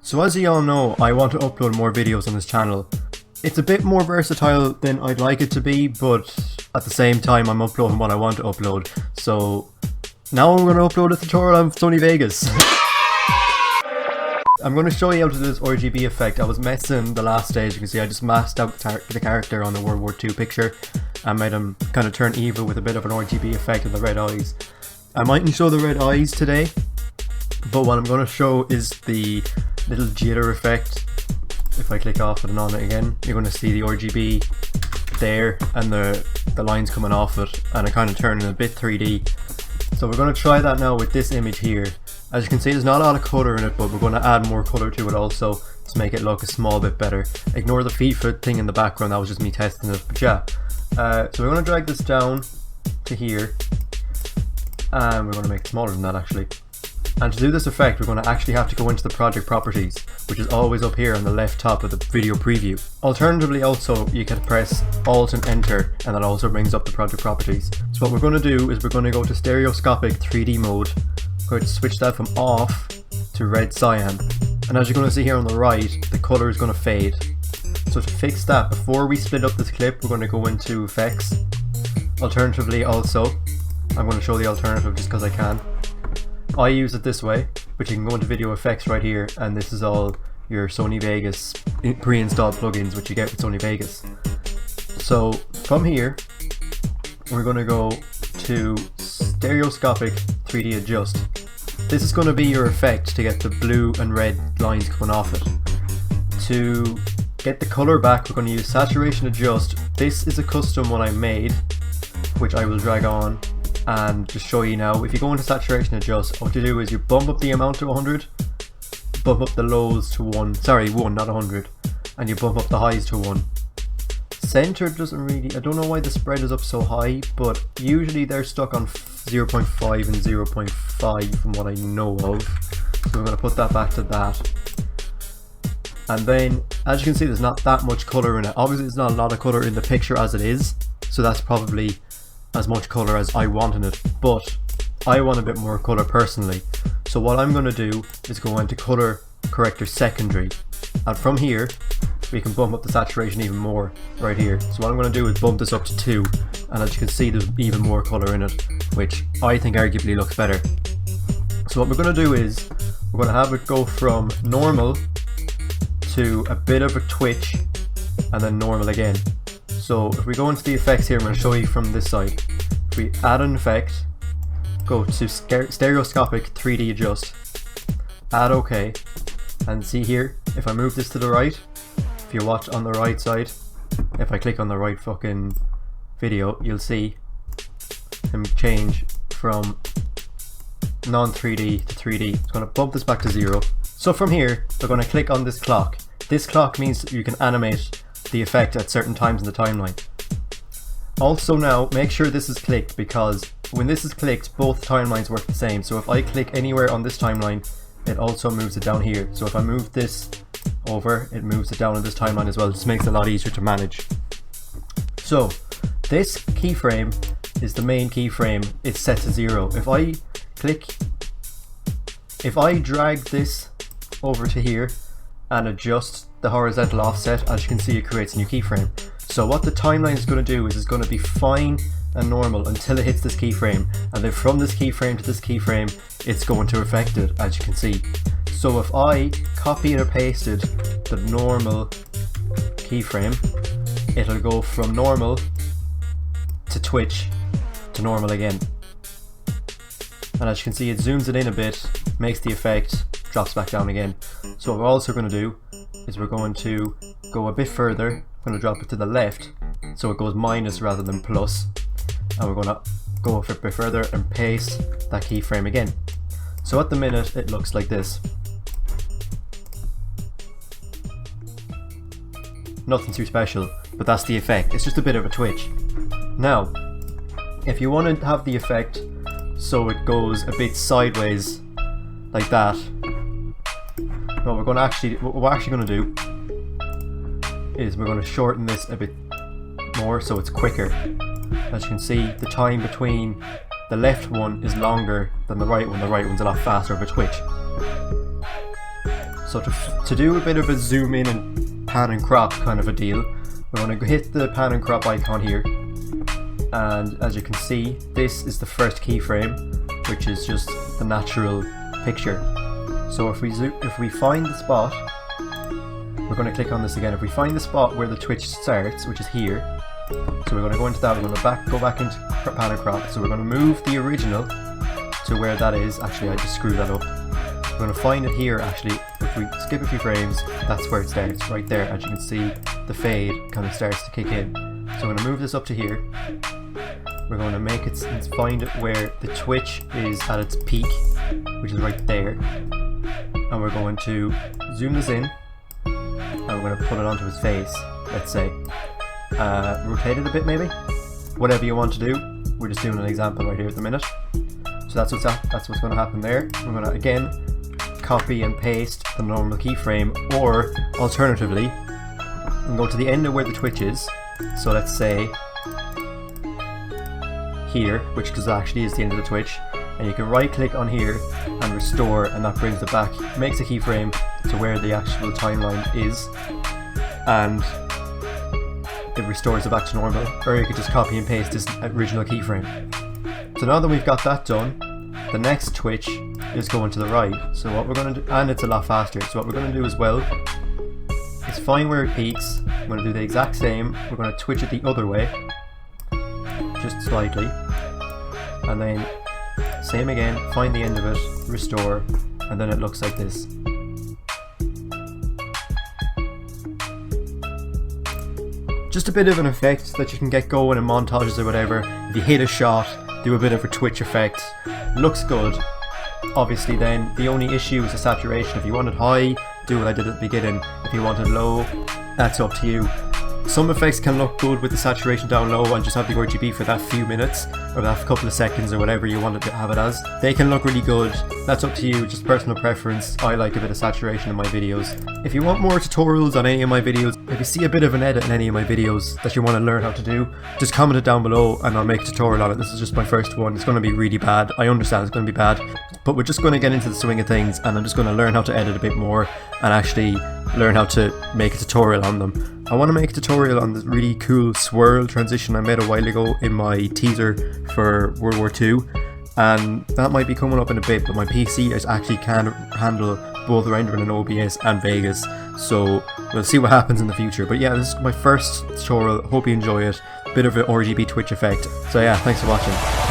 So as you all know, I want to upload more videos on this channel. It's a bit more versatile than I'd like it to be, but at the same time I'm uploading what I want to upload. So now I'm going to upload a tutorial on Sony Vegas. I'm going to show you how to do this RGB effect. I was messing the last stage. You can see I just masked out the character on the World War II picture and made him kind of turn evil with a bit of an RGB effect of the red eyes. I mightn't show the red eyes today, but what I'm going to show is the little jitter effect. If I click off it and on it again, you're going to see the RGB there and the lines coming off it, and it kind of turning a bit 3D. So we're going to try that now with this image here. As you can see, there's not a lot of colour in it, but we're going to add more colour to it also to make it look a small bit better. Ignore the FIFA thing in the background, that was just me testing it. But yeah, so we're going to drag this down to here, and we're going to make it smaller than that actually. And to do this effect, we're going to actually have to go into the project properties, which is always up here on the left top of the video preview. Alternatively also, you can press Alt and Enter, and that also brings up the project properties. So what we're going to do is we're going to go to Stereoscopic 3D mode. We're going to switch that from off to red cyan. And as you're going to see here on the right, the colour is going to fade. So to fix that, before we split up this clip, we're going to go into Effects. Alternatively also, I'm going to show the alternative just because I can. I use it this way, but you can go into Video Effects right here, and this is all your Sony Vegas pre-installed plugins which you get with Sony Vegas. So from here, we're going to go to Stereoscopic 3D Adjust. This is going to be your effect to get the blue and red lines coming off it. To get the colour back, we're going to use Saturation Adjust. This is a custom one I made, which I will drag on and just show you now. If you go into Saturation Adjust, what you do is you bump up the amount to 100, bump up the lows to 1, not 100, and you bump up the highs to 1. Center doesn't really, I don't know why the spread is up so high, but usually they're stuck on 0.5 and 0.5 from what I know of. So we're going to put that back to that. And then, as you can see, there's not that much colour in it. Obviously there's not a lot of colour in the picture as it is, so that's probably as much colour as I want in it, but I want a bit more colour personally. So what I'm going to do is go into Color Corrector Secondary, and from here we can bump up the saturation even more right here. So what I'm going to do is bump this up to 2, and as you can see there's even more colour in it, which I think arguably looks better. So what we're going to do is we're going to have it go from normal to a bit of a twitch and then normal again. So if we go into the effects here, I'm going to show you from this side. If we add an effect, go to Stereoscopic 3D Adjust, add OK, and see here, if I move this to the right, if you watch on the right side, if I click on the right fucking video, you'll see him change from non-3D to 3D. It's going to bump this back to 0. So from here, we're going to click on this clock. This clock means that you can animate the effect at certain times in the timeline. Also now, make sure this is clicked, because when this is clicked, both timelines work the same. So if I click anywhere on this timeline, it also moves it down here. So if I move this over, it moves it down on this timeline as well. It just makes it a lot easier to manage. So this keyframe is the main keyframe. It's set to 0. If I drag this over to here and adjust the horizontal offset, as you can see, it creates a new keyframe. So what the timeline is going to do is it's going to be fine and normal until it hits this keyframe, and then from this keyframe to this keyframe it's going to affect it, as you can see. So if I copy and pasted the normal keyframe, it'll go from normal to twitch to normal again. And as you can see, it zooms it in a bit, makes the effect, drops back down again. So what we're also going to do is we're going to go a bit further. I'm going to drop it to the left so it goes minus rather than plus, and we're going to go a bit further and paste that keyframe again. So at the minute it looks like this. Nothing too special, but that's the effect. It's just a bit of a twitch. Now, if you want to have the effect so it goes a bit sideways like that, what we're actually going to do is we're going to shorten this a bit more so it's quicker. As you can see, the time between the left one is longer than the right one. The right one's a lot faster of a twitch. So to do a bit of a zoom in and pan and crop kind of a deal, we're going to hit the pan and crop icon here, and as you can see, this is the first keyframe, which is just the natural picture. So if we find the spot, we're going to click on this again. If we find the spot where the twitch starts, which is here, so we're going to go into that, we're going to go back into pan and crop. So we're going to move the original to where that is. Actually, I just screwed that up. We're going to find it here. Actually, if we skip a few frames, that's where it starts, right there. As you can see, the fade kind of starts to kick in. So we're going to move this up to here. We're going to make it, find it where the twitch is at its peak, which is right there. And we're going to zoom this in, and we're going to put it onto his face, let's say. Rotate it a bit maybe, whatever you want to do. We're just doing an example right here at the minute. So that's what's going to happen there. We're going to again copy and paste the normal keyframe, or alternatively, and go to the end of where the twitch is. So let's say here, which actually is the end of the twitch, and you can right click on here and restore, and that brings it back, makes a keyframe to where the actual timeline is, and it restores it back to normal. Or you could just copy and paste this original keyframe. So now that we've got that done, the next twitch is going to the right. So what we're going to do, and it's a lot faster, so what we're going to do as well is find where it peaks. I'm going to do the exact same. We're going to twitch it the other way, just slightly, and then same again, find the end of it, restore, and then it looks like this. Just a bit of an effect that you can get going in montages or whatever. If you hit a shot, do a bit of a twitch effect, looks good. Obviously then, the only issue is the saturation. If you want it high, do what I did at the beginning. If you want it low, that's up to you. Some effects can look good with the saturation down low and just have the RGB for that few minutes, or that couple of seconds, or whatever you want to have it as. They can look really good. That's up to you, just personal preference. I like a bit of saturation in my videos. If you want more tutorials on any of my videos, if you see a bit of an edit in any of my videos that you want to learn how to do, just comment it down below and I'll make a tutorial on it. This is just my first one. It's going to be really bad. I understand it's going to be bad, but we're just going to get into the swing of things, and I'm just going to learn how to edit a bit more and actually learn how to make a tutorial on them. I want to make a tutorial on this really cool swirl transition I made a while ago in my teaser for World War II, and that might be coming up in a bit, but my PC actually can handle both rendering in OBS and Vegas, so we'll see what happens in the future. But yeah, this is my first tutorial. Hope you enjoy it. Bit of an RGB twitch effect. So yeah, thanks for watching.